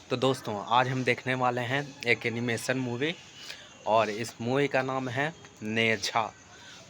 तो दोस्तों आज हम देखने वाले हैं एक एनिमेशन मूवी और इस मूवी का नाम है नेजा।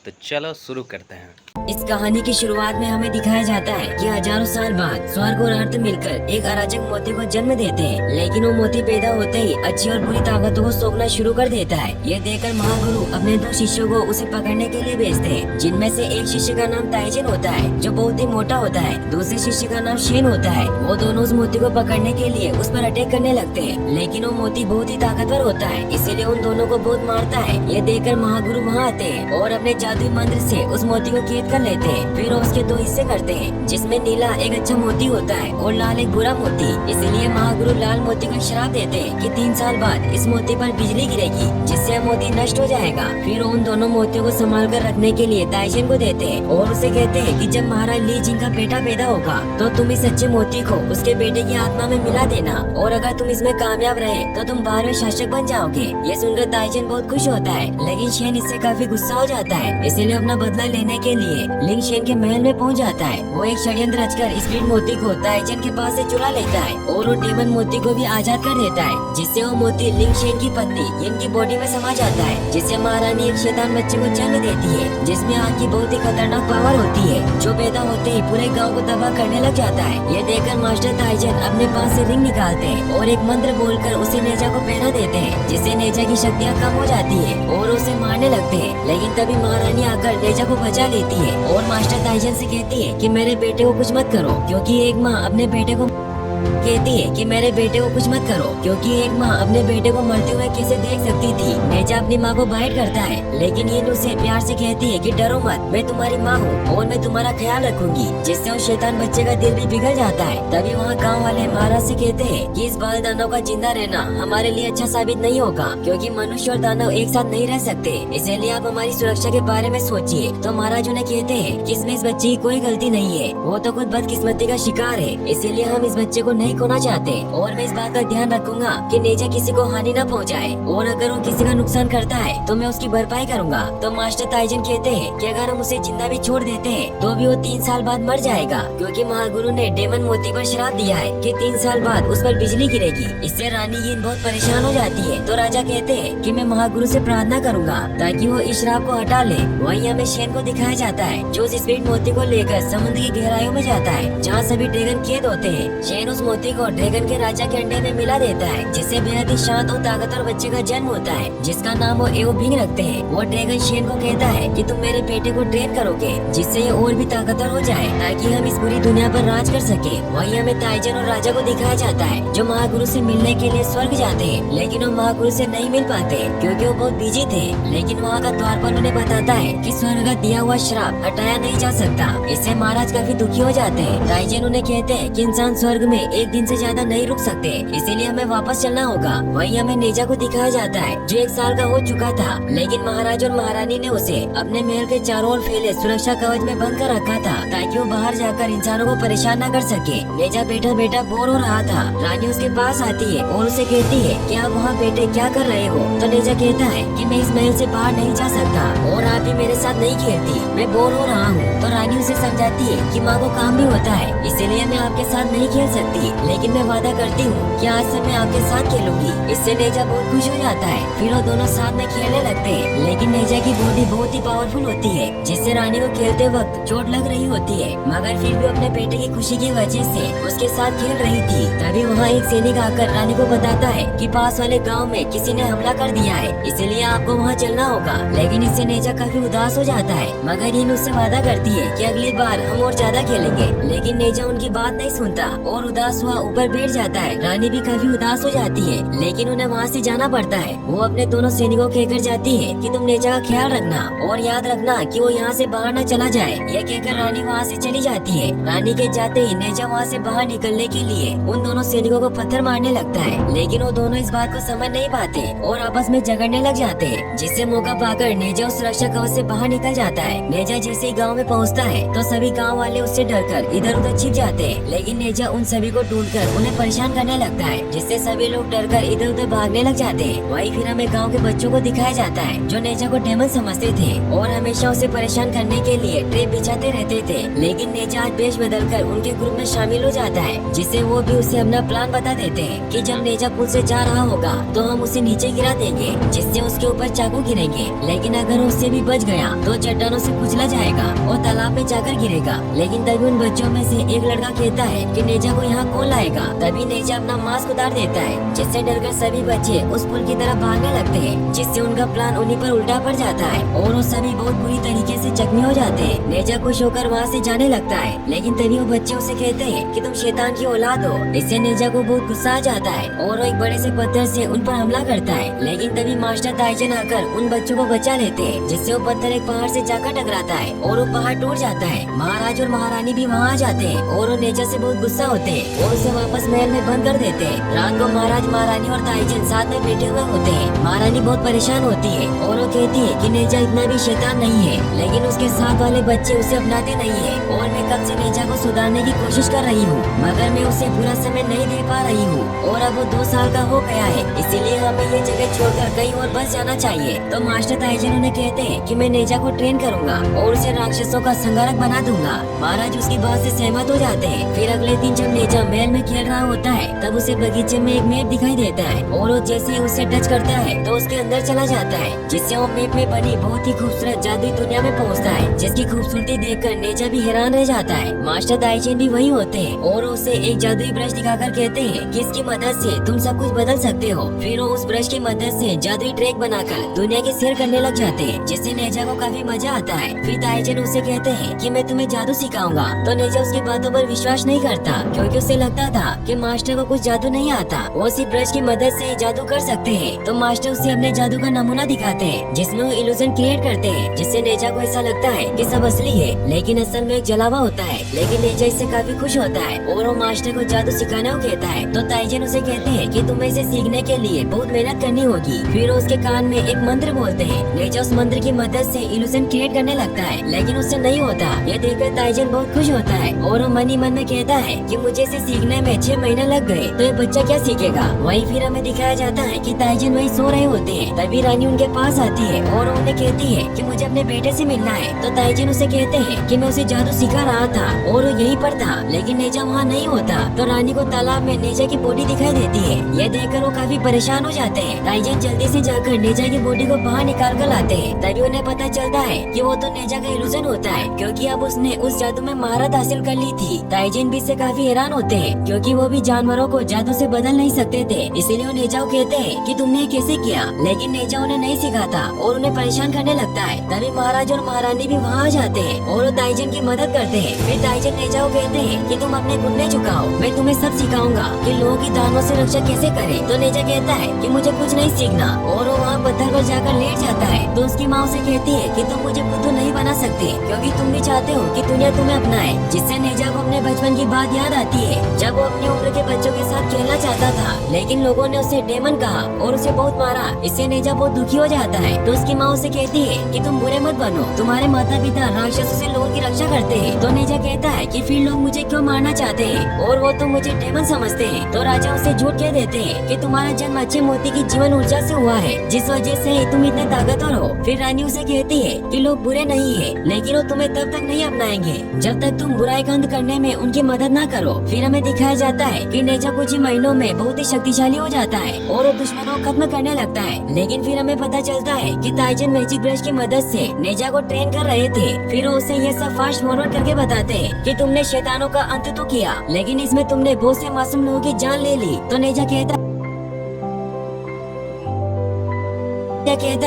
तो चलो शुरू करते हैं। इस कहानी की शुरुआत में हमें दिखाया जाता है कि हजारों साल बाद स्वर्ग और अर्थ मिलकर एक अराजक मोती को जन्म देते हैं, लेकिन वो मोती पैदा होते ही अच्छी और बुरी ताकतों को सोखना शुरू कर देता है। ये देखकर महागुरु अपने दो शिष्यों को उसे पकड़ने के लिए भेजते हैं, जिनमें से एक शिष्य का नाम ताइजन होता है जो बहुत ही मोटा होता है। दूसरे शिष्य का नाम शेन होता है। वो दोनों उस मोती को पकड़ने के लिए उस पर अटैक करने लगते हैं, लेकिन वो मोती बहुत ही ताकतवर होता है, इसीलिए उन दोनों को बहुत मारता है। ये देखकर महागुरु वहाँ आते हैं और अपने जादुई मंत्र से उस मोती को कैद कर लेते हैं। फिर उसके दो हिस्से करते हैं, जिसमें नीला एक अच्छा मोती होता है और लाल एक बुरा मोती। इसलिए महागुरु लाल मोती को श्राप देते हैं कि 3 साल बाद इस मोती पर बिजली गिरेगी, जिससे मोती नष्ट हो जाएगा। फिर उन दोनों मोतियों को संभाल कर रखने के लिए ताइजन को देते हैं और उसे कहते हैं कि जब महाराज ली जिंग का बेटा पैदा होगा तो तुम इस सच्चे मोती को उसके बेटे की आत्मा में मिला देना, और अगर तुम इसमें कामयाब रहे तो तुम 12वें शासक बन जाओगे। ये सुनकर ताइजन बहुत खुश होता है, लेकिन शेन इससे काफी गुस्सा हो जाता है। इसीलिए अपना बदला लेने के लिए लिंग शेन के महल में पहुंच जाता है। वो एक षड्यंत्र रचकर स्प्लिट मोती को ताइजन के पास से चुरा लेता है और वो डेमन मोती को भी आजाद कर देता है, जिससे वो मोती लिंग शेन की पत्नी इनकी बॉडी में समा जाता है, जिससे महारानी एक शैतान बच्चे को जन्म देती है, जिसमें आग की बहुत ही खतरनाक पावर होती है, जो पैदा होते ही पूरे गाँव को तबाह करने लग जाता है। ये देखकर मास्टर ताइजन अपने पास से रिंग निकालते हैं और एक मंत्र बोलकर उसे नेजा को पहना देते हैं, जिससे नेजा की शक्तियाँ कम हो जाती है और उसे मारने लगते हैं। लेकिन तभी महारानी आकर नेजा को बचा लेती है और मास्टर ताइजन से कहती है कि मेरे बेटे को कुछ मत करो, क्योंकि एक माँ अपने बेटे को कहती है कि मेरे बेटे को कुछ मत करो, क्योंकि एक माँ अपने बेटे को मरते हुए कैसे देख सकती थी। नेजा अपनी माँ को बाइट करता है, लेकिन ये उसे प्यार से कहती है कि डरो मत, मैं तुम्हारी माँ हूँ और मैं तुम्हारा ख्याल रखूंगी, जिससे उस शैतान बच्चे का दिल भी पिघल जाता है। तभी वहाँ गाँव वाले महाराज से कहते हैं कि इस बाल दानव का जिंदा रहना हमारे लिए अच्छा साबित नहीं होगा, क्योंकि मनुष्य और दानव एक साथ नहीं रह सकते, इसीलिए आप हमारी सुरक्षा के बारे में सोचिए। तो महाराज उन्हें कहते हैं कि इसमें इस बच्चे की कोई गलती नहीं है, वो तो खुद बदकिस्मती का शिकार है, इसीलिए हम इस बच्चे को नहीं खोना चाहते, और मैं इस बात का ध्यान रखूंगा कि नेजा किसी को हानि न पहुंचाए, और अगर वो किसी का नुकसान करता है तो मैं उसकी भरपाई करूंगा। तो मास्टर ताइजन कहते हैं कि अगर हम उसे जिंदा भी छोड़ देते हैं तो भी वो 3 साल बाद मर जाएगा, क्योंकि महागुरु ने डेमन मोती पर श्राप दिया है कि 3 साल बाद उस पर बिजली गिरेगी। इससे रानी यिन बहुत परेशान हो जाती है। तो राजा कहते हैं कि मैं महागुरु से प्रार्थना करूंगा ताकि वो इस श्राप को हटा ले। वहीं हमें शेन को दिखाया जाता है जो उस स्प्लिट मोती को लेकर समुद्र की गहराइयों में जाता है, जहाँ सभी ड्रैगन कैद होते हैं। शेन उस मोती को ड्रैगन के राजा के अंडे में मिला देता है, जिससे बेहद ही शांत और ताकतवर बच्चे का जन्म होता है, जिसका नाम वो एओ बिंग रखते हैं। वो ड्रैगन शेन को कहता है कि तुम मेरे बेटे को ट्रेन करोगे, जिससे ये और भी ताकतवर हो जाए, ताकि हम इस पूरी दुनिया पर राज कर सके। वहीं हमें ताइजन और राजा को दिखाया जाता है जो महागुरु से मिलने के लिए स्वर्ग जाते हैं, लेकिन वो महागुरु से नहीं मिल पाते क्योंकि वो बहुत बिजी थे। लेकिन वहाँ का द्वारपाल उन्हें बताता है कि स्वर्ग का दिया हुआ श्राप हटाया नहीं जा सकता। इससे महाराज काफी दुखी हो जाते हैं। ताइजन उन्हें कहते हैं कि इंसान स्वर्ग में एक दिन से ज्यादा नहीं रुक सकते, इसीलिए हमें वापस चलना होगा। वहीं हमें नेजा को दिखाया जाता है जो 1 साल का हो चुका था, लेकिन महाराज और महारानी ने उसे अपने महल के चारों ओर फैले सुरक्षा कवच में बंद कर रखा था, ताकि वो बाहर जाकर इंसानों को परेशान न कर सके। नेजा बैठा बैठा बोर हो रहा था। रानी उसके पास आती है और उसे कहती है कि आप वहाँ बैठे क्या कर रहे हो। तो नेजा कहता है कि मैं इस महल से बाहर नहीं जा सकता और आप भी मेरे साथ नहीं खेलती, मैं बोर हो रहा हूँ। तो रानी उसे समझाती है कि माँ को काम भी होता है, इसीलिए मैं आपके साथ नहीं खेल सकती, लेकिन मैं वादा करती हूँ कि आज से मैं आपके साथ खेलूंगी। इससे नेजा बहुत खुश हो जाता है। फिर वो दोनों साथ में खेलने लगते हैं, लेकिन नेजा की बॉडी बहुत ही पावरफुल होती है, जिससे रानी को खेलते वक्त चोट लग रही होती है, मगर फिर भी अपने बेटे की खुशी की वजह से उसके साथ खेल रही थी। तभी वहाँ एक सैनिक आकर रानी को बताता है कि पास वाले गाँव में किसी ने हमला कर दिया है, इसलिए आपको वहाँ चलना होगा। लेकिन इससे नेजा काफी उदास हो जाता है, मगर यिन उससे वादा करती है कि अगली बार हम और ज्यादा खेलेंगे। लेकिन नेजा उनकी बात नहीं सुनता और उदास हुआ ऊपर बैठ जाता है। रानी भी काफी उदास हो जाती है, लेकिन उन्हें वहाँ से जाना पड़ता है। वो अपने दोनों सैनिकों कहकर जाती है कि तुम नेजा का ख्याल रखना और याद रखना कि वो यहाँ से बाहर न चला जाए। यह कहकर रानी वहाँ से चली जाती है। रानी के जाते ही नेजा वहाँ से बाहर निकलने के लिए उन दोनों सैनिकों को पत्थर मारने लगता है, लेकिन वो दोनों इस बात को समझ नहीं पाते और आपस में झगड़ने लग जाते हैं, जिससे मौका पाकर नेजा उस सुरक्षा कवच से बाहर निकल जाता है। नेजा जैसे ही गाँव में पहुँचता है तो सभी गाँव वाले उससे डरकर इधर उधर छिप जाते हैं, लेकिन नेजा उन सभी को ढूंढकर उन्हें परेशान करने लगता है, जिससे सभी लोग डरकर इधर उधर भागने लग जाते हैं। वहीं फिर हमें गाँव के बच्चों को दिखाया जाता है जो नेजा को डेमन समझते थे और हमेशा उसे परेशान करने के लिए ट्रैप बिछाते रहते थे। लेकिन नेजा आज वेश बदलकर उनके ग्रुप में शामिल हो जाता है, जिससे वो भी उसे अपना प्लान बता देते हैं कि जब नेजा पुल से जा रहा होगा तो हम उसे नीचे गिरा देंगे, जिससे उसके ऊपर चाकू गिरेंगे। लेकिन अगर उससे भी बच गया तो चट्टानों से कुचला जाएगा और तालाब में जाकर गिरेगा। लेकिन तभी उन बच्चों में से एक लड़का कहता है कि नेजा को यहाँ कौन लाएगा। तभी नेजा अपना मास्क उतार देता है, जिससे डरकर सभी बच्चे उस पुल की तरफ भागने लगते हैं, जिससे उनका प्लान उन्हीं पर उल्टा पड़ जाता है और वो सभी बहुत बुरी तरीके से जख्मी हो जाते हैं। नेजा खुश होकर वहाँ से जाने लगता है, लेकिन तभी वो बच्चे उसे कहते हैं कि तुम शैतान की औलाद हो। इससे नेजा को बहुत गुस्सा आ जाता है और वो एक बड़े से पत्थर से उन पर हमला करता है। लेकिन तभी मास्टर ताइजन आकर उन बच्चों को बचा लेते हैं, जिससे वो पत्थर एक पहाड़ से जाकर टकराता है और वो पहाड़ टूट जाता है। महाराज और महारानी भी वहाँ आ जाते हैं और वो नेजा से बहुत गुस्सा होते हैं और उसे वापस महल में बंद कर देते हैं। रात को महाराज, महारानी और ताइजन साथ में बैठे हुए होते हैं। महारानी बहुत परेशान होती है और वो कहती है कि नेजा इतना भी शैतान नहीं है, लेकिन उसके साथ वाले बच्चे उसे अपनाते नहीं है और मैं कब से नेजा को सुधारने की कोशिश कर रही हूँ, मगर मैं उसे पूरा समय नहीं दे पा रही हूँ और अब वो 2 साल का हो गया है, इसीलिए हमें ये जगह छोड़कर कहीं और बस जाना चाहिए। तो मास्टर ताइजन उन्हें कहते हैं कि मैं नेजा को ट्रेन करूँगा और उसे राक्षसों का संहारक बना दूंगा। महाराज उसकी बात से सहमत हो जाते हैं। फिर अगले दिन जब नेजा महल में खेल रहा होता है तब उसे बगीचे में एक मैप दिखाई देता है और वो जैसे ही उसे टच करता है तो उसके अंदर चला जाता है, जिससे वो मैप में बनी बहुत ही खूबसूरत जादुई दुनिया में पहुंचता है, जिसकी खूबसूरती देखकर नेजा भी हैरान रह जाता है। मास्टर ताइजन भी वही होते हैं और उसे एक जादुई ब्रश दिखाकर कहते हैं कि इसकी मदद से तुम सब कुछ बदल सकते हो। फिर वो उस ब्रश की मदद से जादुई ट्रैक बनाकर दुनिया की सैर करने लग जाते हैं, जिससे नेजा को काफी मजा आता है। फिर ताइजन उसे कहते हैं कि मैं तुम्हें जादू सिखाऊंगा, तो नेजा उसकी बातों पर विश्वास नहीं करता, क्योंकि उसे लगता था कि मास्टर को कुछ जादू नहीं आता, वो सिर्फ ब्रश की मदद से जादू कर सकते हैं। तो मास्टर उसे अपने जादू का नमूना दिखाते हैं, जिसमें वो इल्यूजन क्रिएट करते हैं, जिससे नेजा को ऐसा लगता है कि सब असली है, लेकिन असल में एक जलावा होता है। लेकिन नेजा इससे काफी खुश होता है और वो मास्टर को जादू सिखाने को कहता है। तो ताइजन उसे कहते हैं कि तुम्हें इसे सीखने के लिए बहुत मेहनत करनी होगी। फिर उसके कान में एक मंत्र बोलते हैं। नेजा उस मंत्र की मदद से इल्यूजन क्रिएट करने लगता है, लेकिन उससे नहीं होता। ये देखकर ताइजन बहुत खुश होता है और वो मन ही मन में कहता है कि मुझे इसे सीखने में 6 महीने लग गए, तो ये बच्चा क्या सीखेगा। वहीं फिर हमें दिखाया जाता है कि ताइजन वहीं सो रहे होते हैं। तभी रानी उनके पास आती है और उन्हें कहती है कि मुझे अपने बेटे से मिलना है। तो ताइजन उसे कहते हैं कि मैं उसे जादू सिखा रहा था और वो यहीं पर था, लेकिन नेजा वहाँ नहीं होता। तो रानी को तालाब में नेजा की बॉडी दिखाई देती है। ये देखकर वो काफी परेशान हो जाते हैं। ताइजन जल्दी से जाकर नेजा की बॉडी को बाहर निकाल कर लाते हैं। तभी उन्हें पता चलता है कि वो तो नेजा का इल्यूजन होता है, क्योंकि अब उसने उस जादू में महारत हासिल कर ली थी। ताइजन भी इससे काफी हैरान होते हैं, क्योंकि वो भी जानवरों को जादू से बदल नहीं सकते थे, इसीलिए वो नेजा को कहते हैं कि तुमने ये कैसे किया। लेकिन नेजा उन्हें नहीं सिखाता और उन्हें परेशान करने लगता है। तभी महाराज और महारानी भी वहाँ आ जाते हैं और वो ताइजन की मदद करते हैं। फिर ताइजन नेजा को कहते हैं कि तुम अपने घुटने झुकाओ, मैं तुम्हें सब सिखाऊंगा कि लोगों की दानों से रक्षा कैसे करें। तो नेजा कहता है कि मुझे कुछ नहीं सीखना और वो वहाँ पत्थर पर जाकर लेट जाता है। तो उसकी माँ उसे कहती है कि तुम मुझे बुद्धू नहीं बना सकते, क्योंकि तुम भी चाहते हो कि दुनिया तुम्हें अपनाए। जिससे नेजा को अपने बचपन की बात याद आती है, जब वो अपनी उम्र के बच्चों के साथ खेलना चाहता था, लेकिन लोगों ने उसे डेमन कहा और उसे बहुत मारा। इससे नेजा बहुत दुखी हो जाता है। तो उसकी माँ उसे कहती है कि तुम बुरे मत बनो, तुम्हारे माता पिता राक्षसों से लोगों की रक्षा करते हैं। तो नेजा कहता है कि फिर लोग मुझे क्यों मारना चाहते हैं और वो तो मुझे डेमन समझते हैं। तो राजा उसे झूठ कह देते हैं कि तुम्हारा जन्म अच्छे मोती की जीवन ऊर्जा से हुआ है, जिस वजह से तुम इतने ताकतवर हो। फिर रानी उसे कहती है कि लोग बुरे नहीं है, लेकिन वो तुम्हें तब तक नहीं अपनाएंगे जब तक तुम बुराई का अंत करने में उनकी मदद न करो। फिर हमें दिखाया जाता है कि नेजा कुछ ही महीनों में बहुत ही शक्तिशाली हो जाता है और वो दुश्मनों को खत्म करने लगता है। लेकिन फिर हमें पता चलता है कि ताइजन मैजिक ब्रश की मदद से नेजा को ट्रेन कर रहे थे। फिर वो उसे ये सब फास्ट फॉरवर्ड करके बताते हैं कि तुमने शैतानों का अंत तो किया, लेकिन इसमें तुमने बहुत से मासूम लोगों की जान ले ली। तो नेजा कहता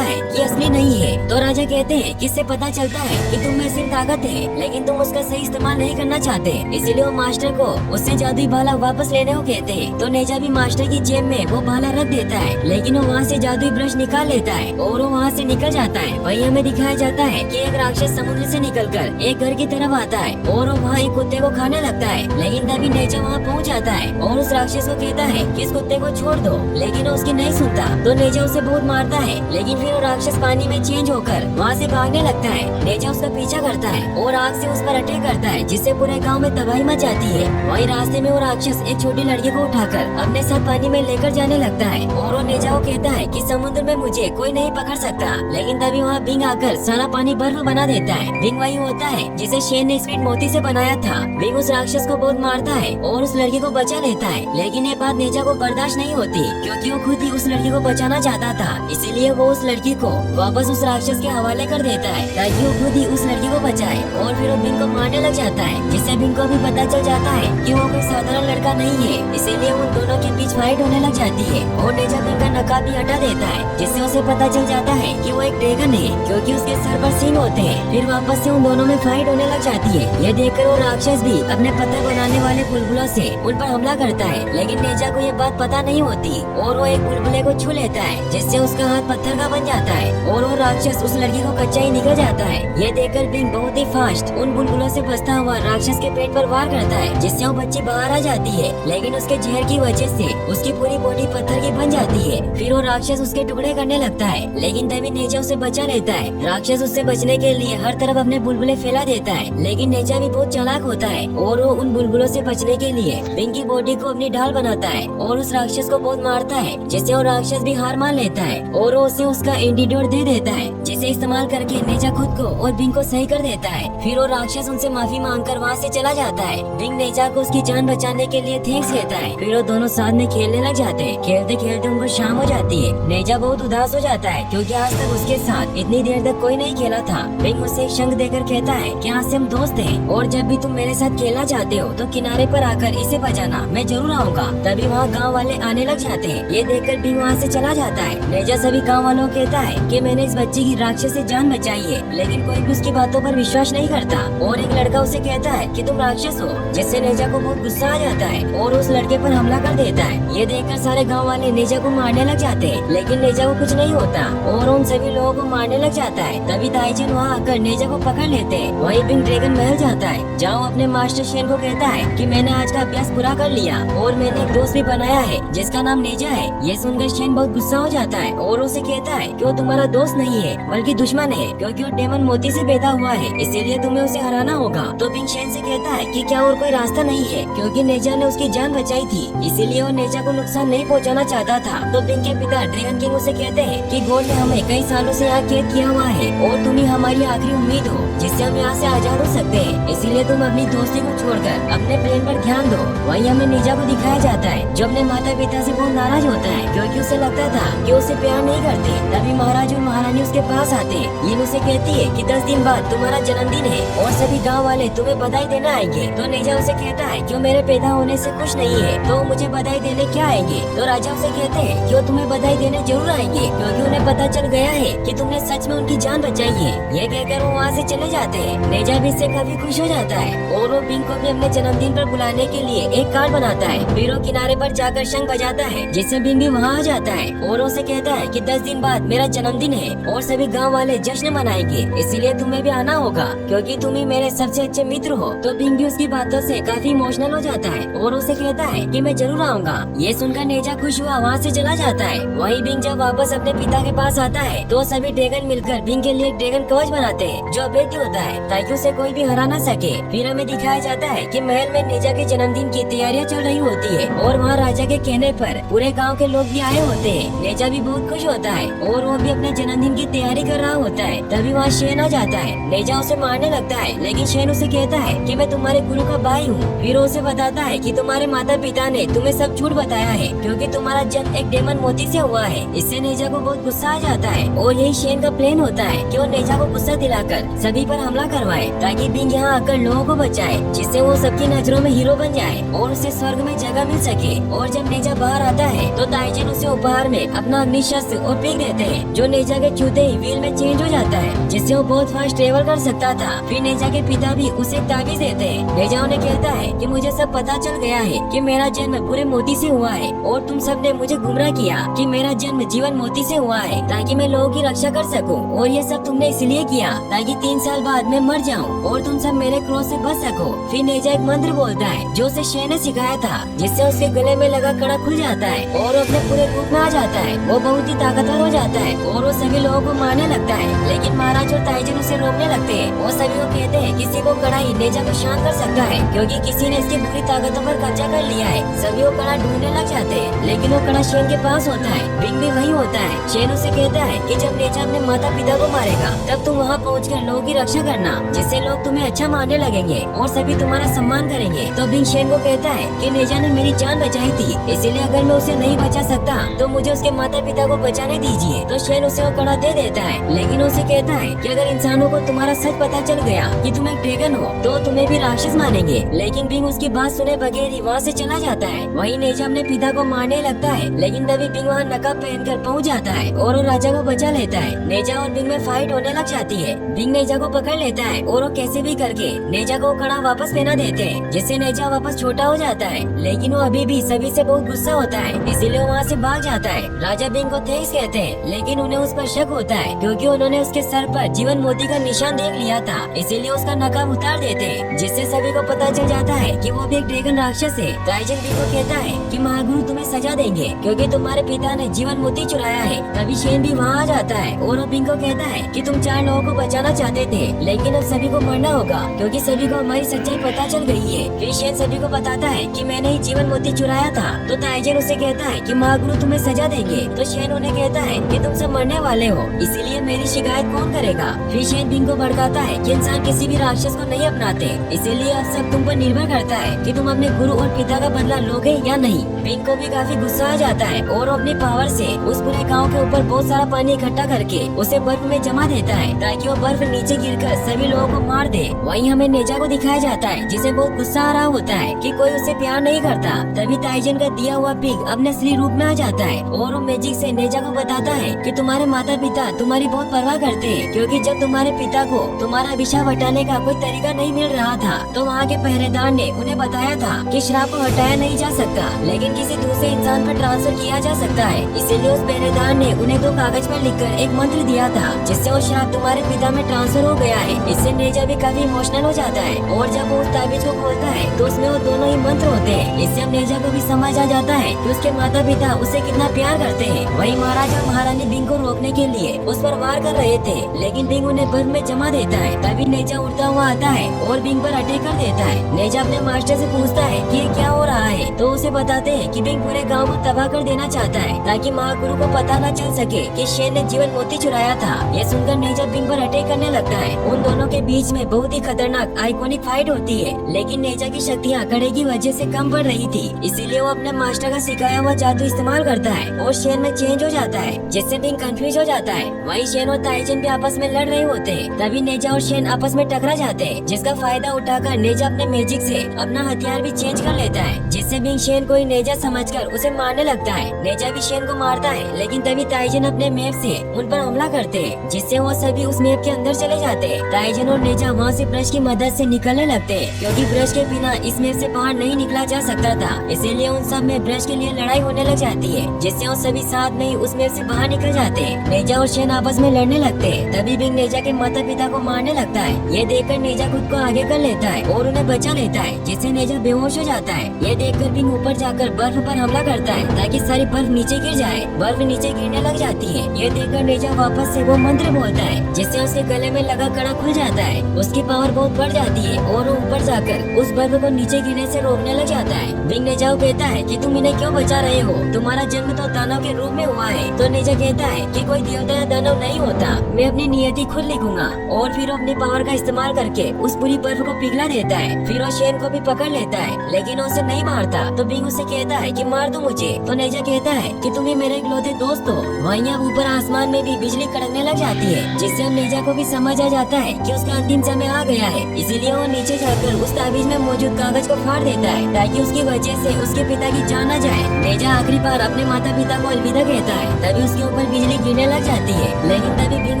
है कि असली नहीं है। तो राजा कहते हैं कि इससे पता चलता है कि तुम में सिर्फ ताकत है, लेकिन तुम उसका सही इस्तेमाल नहीं करना चाहते। इसीलिए वो मास्टर को उससे जादुई भाला वापस लेने को कहते हैं। तो नेजा भी मास्टर की जेब में वो भाला रख देता है, लेकिन वो वहाँ से जादुई ब्रश निकाल लेता है और वो वहाँ से निकल जाता है। वही हमें दिखाया जाता है कि एक राक्षस समुद्र से निकलकर एक घर की तरफ आता है और वो वहाँ एक कुत्ते को खाने लगता है। लेकिन तभी नेजा वहाँ पहुँच जाता है और उस राक्षस को कहता है कि इस कुत्ते को छोड़ दो, लेकिन वो उसकी नहीं सुनता। तो नेजा उसे बहुत मारता है लेकिन फिर वो राक्षस पानी में चेंज होकर वहाँ से भागने लगता है। नेजा उसका पीछा करता है और आग से उस पर अटैक करता है, जिससे पूरे गाँव में तबाही मच जाती है। वही रास्ते में वो राक्षस एक छोटी लड़की को उठाकर अपने साथ पानी में लेकर जाने लगता है और वो नेजा को कहता है कि समुद्र में मुझे कोई नहीं पकड़ सकता। लेकिन तभी वहाँ बिंग आकर सारा पानी बर्फ बना देता है। बिंग वही होता है जिसे शेन ने स्वीट मोती से बनाया था। बिंग उस राक्षस को बहुत मारता है और उस लड़की को बचा लेता है। लेकिन ये बात नेजा को बर्दाश्त नहीं होती, क्योंकि वो खुद ही उस लड़की को बचाना चाहता था। इसीलिए वो उस लड़की को वापस उस राक्षस के हवाले कर देता है ताकि वो खुद ही उस लड़की को बचाए। और फिर वो बिंग को मारने लग जाता है, जिससे बिंग को भी पता चल जाता है कि वो कोई साधारण लड़का नहीं है। इसीलिए उन दोनों के बीच फाइट होने लग जाती है और नेजा बिंग का नकाब भी हटा देता है, जिससे उसे पता चल जाता है कि वो एक ड्रैगन है, क्योंकि उसके सर पर सींग होते हैं। फिर वापस से उन दोनों में फाइट होने लग जाती है। ये देखकर वो राक्षस भी अपने पत्थर बनाने वाले बुलबुलों से उन पर हमला करता है। लेकिन नेजा को ये बात पता नहीं होती और वो एक बुलबुले को छू लेता है, जिससे उसका हाथ पत्थर का बन जाता है और वो राक्षस उस लड़की को कच्चा ही निकल जाता है। ये देखकर बिंग बहुत ही फास्ट उन बुलबुलों से बचता हुआ राक्षस के पेट पर वार करता है, जिससे वो बच्ची बाहर आ जाती है। लेकिन उसके जहर की वजह से उसकी पूरी बॉडी पत्थर की बन जाती है। फिर वो राक्षस उसके टुकड़े करने लगता है, लेकिन तभी नेजा उसे बचा लेता है। राक्षस उससे बचने के लिए हर तरफ अपने बुलबुले फैला देता है, लेकिन नेजा भी बहुत चालाक होता है और वो उन बुलबुलों से बचने के लिए बिंग की बॉडी को अपनी ढाल बनाता है और उस राक्षस को बहुत मारता है, जिससे वो राक्षस भी हार मान लेता है और वो उसे उसका एंटीडोट दे देता है, जिसे इस्तेमाल करके नेजा खुद को और बिंग को सही कर देता है। फिर वो राक्षस उनसे माफी मांगकर वहाँ से चला जाता है। बिंग नेजा को उसकी जान बचाने के लिए थैंक्स कहता है। फिर वो दोनों साथ में खेलने लग जाते हैं। खेलते खेलते उनको शाम हो जाती है। नेजा बहुत उदास हो जाता है, क्योंकि आज तक उसके साथ इतनी देर तक कोई नहीं खेला था। बिंग उसे एक शंख देकर कहता है कि आज से हम दोस्त हैं और जब भी तुम मेरे साथ खेलना चाहते हो तो किनारे पर आकर इसे बचाना, मैं जरूर आऊँगा। तभी वहाँ गाँव वाले आने लग जाते हैं। ये देखकर बिंग वहाँ से चला जाता है। नेजा सभी गाँव वालों को कहता है कि मैंने इस बच्ची की राक्षस से जान बचाई है, लेकिन कोई भी उसकी बातों पर विश्वास नहीं करता। और एक लड़का उसे कहता है कि तुम राक्षस हो, जिससे नेजा को बहुत गुस्सा आ जाता है और उस लड़के पर हमला कर देता है। ये देखकर सारे गाँव वाले नेजा को मारने लग जाते हैं, लेकिन नेजा को कुछ नहीं होता और उन सभी लोगों को मारने लग जाता है। तभी ताईचन वहाँ आकर नेजा को पकड़ लेते हैं। वही बिंग ड्रैगन महल जाता है, जहाँ अपने मास्टर शेन को कहता है कि मैंने आज का अभ्यास पूरा कर लिया और मैंने एक दोस्त भी बनाया है जिसका नाम नेजा है। ये सुनकर शेन बहुत गुस्सा हो जाता है और उसे कहता है कि वो तुम्हारा दोस्त नहीं है बल्कि दुश्मन है, क्योंकि वो डेमन मोती से पैदा हुआ है, इसीलिए तुम्हें उसे हराना होगा। तो बिंग शेन से कहता है कि क्या और कोई रास्ता नहीं है, क्योंकि नेजा ने उसकी जान बचाई थी, इसीलिए वो नेजा को नुकसान नहीं पहुंचाना चाहता था। तो बिंग के पिता ड्रैगन किंग उसे कहते हैं कि गॉड ने हमें कई सालों से यहाँ कैद किया हुआ है और तुम ही हमारी आखिरी उम्मीद हो जिससे हम यहाँ से आजाद हो सकते हैं, इसीलिए तुम अपनी दोस्ती को छोड़कर अपने प्लान पर ध्यान दो। वहीं हमें नेजा को दिखाया जाता है जो अपने माता पिता से बहुत नाराज होता है, क्योंकि उसे लगता था कि उसे प्यार नहीं करते। तभी महाराज और महारानी उसके पास आते हैं। ये उसे कहती है कि 10 दिन बाद तुम्हारा जन्मदिन है और सभी गाँव वाले तुम्हें बधाई देना आएंगे। तो नेजा उसे कहता है कि वो मेरे पैदा होने से खुश नहीं है, तो मुझे बधाई देने क्या आएंगे। तो राजा उसे कहते हैं कि वो तुम्हें बधाई देने जरूर आएंगे, क्योंकि उन्हें पता चल गया है कि तुमने सच में उनकी जान बचाई है। ये कहकर वो वहाँ से चले जाते हैं। नेजा भी इससे काफी खुश हो जाता है और वो बिंग को भी अपने जन्मदिन पर बुलाने के लिए एक कार्ड बनाता है। फिर वो किनारे पर जाकर शंख बजाता है, जिससे बिंग भी वहाँ आ जाता है और उसे कहता है कि 10 दिन बाद मेरा जन्मदिन है और सभी गाँव वाले जश्न मनाएंगे, इसीलिए तुम्हें भी आना होगा, क्योंकि तुम ही मेरे सबसे अच्छे मित्र हो। तो बिंग भी उसकी बातों से काफी इमोशनल हो जाता है और उसे कहता है कि मैं जरूर आऊंगा। ये सुनकर नेजा खुश हुआ वहाँ से चला जाता है। वहीं बिंग जब वापस अपने पिता के पास आता है तो सभी ड्रैगन मिलकर बिंग के लिए ड्रैगन कवच बनाते हैं, जो अभेद्य होता है ताकि उसे कोई भी हरा ना सके। फिर हमें दिखाया जाता है कि महल में नेजा के जन्मदिन की तैयारियां चल रही होती है और वहाँ राजा के कहने पर पूरे गांव के लोग भी आए होते हैं। नेजा भी बहुत खुश होता है और वो भी अपने जन्मदिन की तैयारी कर रहा होता है। तभी वहाँ शेन आ जाता है। नेजा उसे मारने लगता है, लेकिन शेन उसे कहता है कि मैं तुम्हारे गुरु का भाई हूँ। फिर उसे बताता है कि तुम्हारे माता पिता ने तुम्हें सब झूठ बताया है, क्योंकि तुम्हारा जन्म एक डेमन मोती से हुआ है। इससे नेजा को बहुत गुस्सा आ जाता है और यही शेन का प्लान होता है कि वो नेजा को गुस्सा दिलाकर सभी पर हमला करवाए, ताकि बिंग यहाँ आकर लोगों को बचाए, जिससे वो सबकी नजरों में हीरो बन जाए और उसे स्वर्ग में जगह मिल सके। और जब नेजा बाहर आता है तो ताइजन उसे उपहार में अपना अग्नि शस्त्र और पीक देते हैं, जो नेजा के छूते ही व्हील में चेंज हो जाता है, जिससे वो बहुत फास्ट ट्रेवल कर सकता था। फिर नेजा के पिता भी उसे एक ताबीज देते हैं। नेजा उन्हें कहता है कि मुझे सब पता चल गया है कि मेरा जन्म पूरे मोती से हुआ है और तुम सब ने मुझे गुमराह किया कि मेरा जन्म जीवन मोती से हुआ है, ताकि मैं लोगों की रक्षा कर सकूं। और ये सब तुमने इसलिए किया ताकि 3 साल बाद मैं मर जाऊं और तुम सब मेरे क्रोध से बच सको। फिर नेजा एक मंत्र बोलता है जो उसे शेन ने सिखाया था, जिससे उसके गले में लगा कड़ा खुल जाता है और वो अपने पूरे रूप में आ जाता है। वो बहुत ही ताकतवर ताकतवर हो जाता है और वो सभी लोगों को मारने लगता है। लेकिन महाराज और ताइजन उसे रोकने लगते हैं। वो सभी को कहते हैं किसी को कड़ा ही नेजा को शांत कर सकता है, क्योंकि किसी ने इसकी बुरी ताकतों पर कब्जा कर लिया है। सभी वो कड़ा ढूंढने लग जाते हैं, लेकिन वो कड़ा शेन के पास होता है। बिंग भी वही होता है। शेन उसे कहता है कि जब नेजा अपने माता पिता को मारेगा तब तुम वहाँ पहुँचकर लोगों की रक्षा करना, जिससे लोग तुम्हें अच्छा मानने लगेंगे और सभी तुम्हारा सम्मान करेंगे। तो बिंग शेन को कहता है कि नेजा ने मेरी जान बचाई थी, इसीलिए अगर मैं उसे नहीं बचा सकता तो मुझे उसके माता पिता को बचाने दीजिए। तो शेन उसे वो कड़ा दे देता है, लेकिन उसे कहता है कि अगर इंसानों को तुम्हारा सच पता चल गया कि तुम एक ड्रैगन हो तो तुम्हें भी राक्षस मानेंगे। लेकिन बिंग उसकी बात सुने बगैर ही वहाँ से चला जाता है। वहीं नेजा अपने पिता को मारने लगता है, लेकिन तभी बिंग वहाँ नकाब पहनकर पहुँच जाता है और वो राजा को बचा लेता है। नेजा और बिंग में फाइट होने लग जाती है। बिंग नेजा को पकड़ लेता है और वो कैसे भी करके नेजा को कड़ा वापस पहना देते हैं, जिससे नेजा वापस छोटा हो जाता है। लेकिन वो अभी भी सभी से बहुत गुस्सा होता है, इसीलिए वो वहाँ से भाग जाता है। राजा बिंग को थैंक्स कहते हैं, लेकिन उन्हें उस पर शक होता है क्योंकि उन्होंने उसके सर पर जीवन मोती का निशान देख लिया था, इसीलिए उसका नकाब उतार देते हैं, जिससे सभी को पता चल जाता है कि वो भी एक ड्रैगन राक्षस है। ताइजन बिंग को कहता है कि महागुरु तुम्हें सजा देंगे क्योंकि तुम्हारे पिता ने जीवन मोती चुराया है। तभी शेन भी वहाँ आ जाता है और वो बिंग को कहता है कि तुम 4 लोगों को बचाना चाहते थे, लेकिन अब सभी को मरना होगा क्योंकि सभी को हमारी सच्चाई पता चल गई है। फिर शेन सभी को बताता है कि मैंने ही जीवन मोती चुराया था। तो ताइजन उसे कहता है कि महागुरु तुम्हें सजा देंगे। तो शेन उन्हें कहता है कि तुम सब मरने वाले हो, इसीलिए मेरी शिकायत कौन करेगा। फिर शेन बिंग को भड़काता है कि इंसान किसी भी राक्षस को नहीं अपनाते, इसीलिए अब सब तुम पर निर्भर करता है कि तुम अपने गुरु और पिता का बदला लोगे या नहीं। बिंग को भी काफी गुस्सा आ जाता है और अपनी पावर से उस पूरे गांव के ऊपर बहुत सारा पानी इकट्ठा करके उसे बर्फ में जमा देता है ताकि वो बर्फ नीचे गिरकर सभी लोगों को मार दे। वहीं हमें नेजा को दिखाया जाता है जिसे बहुत गुस्सा आ रहा होता है कि कोई उसे प्यार नहीं करता। तभी ताइजन का दिया हुआ पिग अपने असली रूप में आ जाता है और वो मैजिक से नेजा को बताता है कि तुम्हारे माता पिता तुम्हारी बहुत परवाह करते हैं, क्योंकि जब तुम्हारे पिता को तुम्हारा अभिशाप हटाने का कोई तरीका नहीं मिल रहा था तो वहाँ के पहरेदार ने उन्हें बताया था कि श्राप को हटाया नहीं जा सकता, लेकिन किसी दूसरे इंसान पर ट्रांसफर किया जा सकता है। इसीलिए उस पहरेदार ने उन्हें 2 कागज पर लिखकर एक मंत्र दिया था, जिससे वो श्राप तुम्हारे पिता में ट्रांसफर हो गया है। इससे नेजा भी काफी इमोशनल हो जाता है और जब वो उस ताबीज को खोलता है तो उसमें वो दोनों ही मंत्र होते हैं। इससे अब नेजा को भी समझ आ जाता है कि उसके माता पिता उसे कितना प्यार करते हैं। वहीं महाराज और महारानी बिंग को रोकने के लिए उस पर वार कर रहे थे, लेकिन बिंग उन्हें बर्फ में जमा देता है। तभी नेजा उड़ता हुआ आता है और बिंग पर अटैक कर देता है। नेजा अपने मास्टर से पूछता है कि ये क्या हो रहा है, तो उसे बताते हैं कि बिंग पूरे गांव को तबाह कर देना चाहता है ताकि महागुरु को पता न चल सके कि शेन ने जीवन मोती चुराया था। ये सुनकर नेजा बिंग पर अटैक करने लगता है। उन दोनों के बीच में बहुत ही खतरनाक आइकॉनिक फाइट होती है, लेकिन नेजा की शक्तियाँ कड़े की वजह से कम पड़ रही थी, इसीलिए वो अपने मास्टर का सिखाया हुआ जादू इस्तेमाल करता है और शेन में चेंज हो जाता है, जिससे बिंग कंफ्यूज हो जाता है। वहीं शेन और ताइजन भी आपस में लड़ रहे होते हैं। तभी नेजा और शेन आपस में टकरा जाते हैं, जिसका फायदा उठाकर नेजा अपने मैजिक से अपना हथियार भी चेंज कर लेता है, जिससे बिंग शेन को ही नेजा समझकर उसे मारने लगता है। नेजा भी शेन को मारता है, लेकिन तभी ताइजन अपने मैप से उन पर हमला करते हैं, जिससे वो सभी उस मैप के अंदर चले जाते हैं। ताइजन और नेजा वहाँ से ब्रश की मदद से निकलने लगते हैं, क्योंकि ब्रश के बिना इस मैप से बाहर नहीं निकला जा सकता था। इसीलिए उन सब में ब्रश के लिए लड़ाई होने लग जाती है, जिससे वो सभी साथ में ही उस मैप से बाहर निकल जाते हैं। नेजा और शेन आपस में लड़ने लगते हैं। तभी बिंग नेजा के माता पिता को मारने लगता है। ये देखकर नेजा खुद को आगे कर लेता है और उन्हें बचा लेता है, जिससे नेजा बेहोश हो जाता है। ये देखकर बिंग ऊपर जाकर बर्फ पर हमला करता है ताकि सारी बर्फ नीचे गिर जाए। बर्फ नीचे गिरने लग जाती है। ये देखकर नेजा वापस से वो मंत्र बोलता है, जिससे उसके गले में लगा कड़ा खुल जाता है। उसकी पावर बहुत बढ़ जाती है और वो ऊपर जाकर उस बर्फ को नीचे गिरने से रोकने लग जाता है। बिंग नेजा को कहता है कि तुम इन्हें क्यों बचा रहे हो, तुम्हारा जन्म तो दानव के रूप में हुआ है। तो नेजा कहता है कि कोई देवता या दानव नहीं होता, मैं अपनी नियति खुद लिखूंगा। और फिर अपनी पावर का इस्तेमाल करके उस पूरी बर्फ को पिघला देता है। फिर वो शेन को भी पकड़ लेता है, लेकिन उसे नहीं मारता। तो बिंग उसे कहता है कि मार दो मुझे। तो नेजा कहता है कि तुम ही मेरे इकलौते दोस्त हो। वहीं अब ऊपर आसमान में भी बिजली कड़कने लग जाती है, जिससे अब नेजा को भी समझ आ जाता है कि उसका अंतिम समय आ गया है। इसीलिए वो नीचे जाकर उस ताबीज में मौजूद कागज को फाड़ देता है ताकि उसकी वजह से उसके पिता की जान न जाए। नेजा आखिरी बार अपने माता पिता को अलविदा कहता है। तभी उसके ऊपर बिजली गिरने लग जाती है, लेकिन तभी बिंग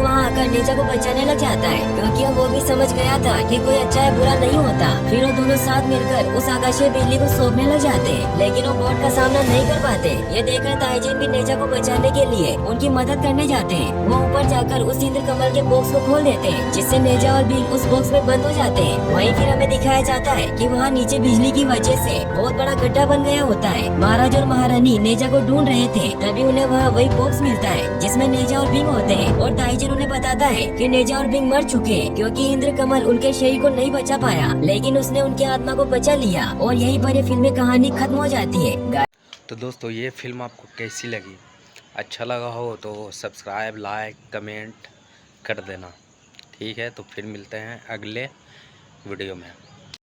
वहाँ आकर नेजा को बचाने लग जाता है, क्योंकि वो भी समझ गया था कि कोई अच्छा या बुरा नहीं होता। फिर वो दोनों साथ मिलकर उस आकाशीय बिजली को सौंपने लग जाते हैं, लेकिन वो बोट का सामना नहीं कर पाते। ये देखकर ताइजन भी नेजा को बचाने के लिए उनकी मदद करने जाते हैं। वो ऊपर जाकर उस इंद्र कमल के बॉक्स को खोल देते हैं, जिससे नेजा और बिंग उस बॉक्स में बंद हो जाते हैं। वहीं फिर हमें दिखाया जाता है कि वहाँ नीचे बिजली की वजह से बहुत बड़ा गड्ढा बन गया होता है। महाराज और महारानी नेजा को ढूंढ रहे थे, तभी उन्हें वहाँ वही बॉक्स मिलता है जिसमें नेजा और बिंग होते हैं और ताइजन उन्हें बताता है कि नेजा और बिंग मर चुके हैं क्योंकि इंद्र कमल उनके शरीर को नहीं बचा पाया, लेकिन उसने उनकी आत्मा को बचा लिया और यहीं पर ये फिल्मी कहानी खत्म हो जाती है। तो दोस्तों ये फिल्म आपको कैसी लगी? अच्छा लगा हो तो सब्सक्राइब, लाइक, कमेंट कर देना। ठीक है, तो फिर मिलते हैं अगले वीडियो में।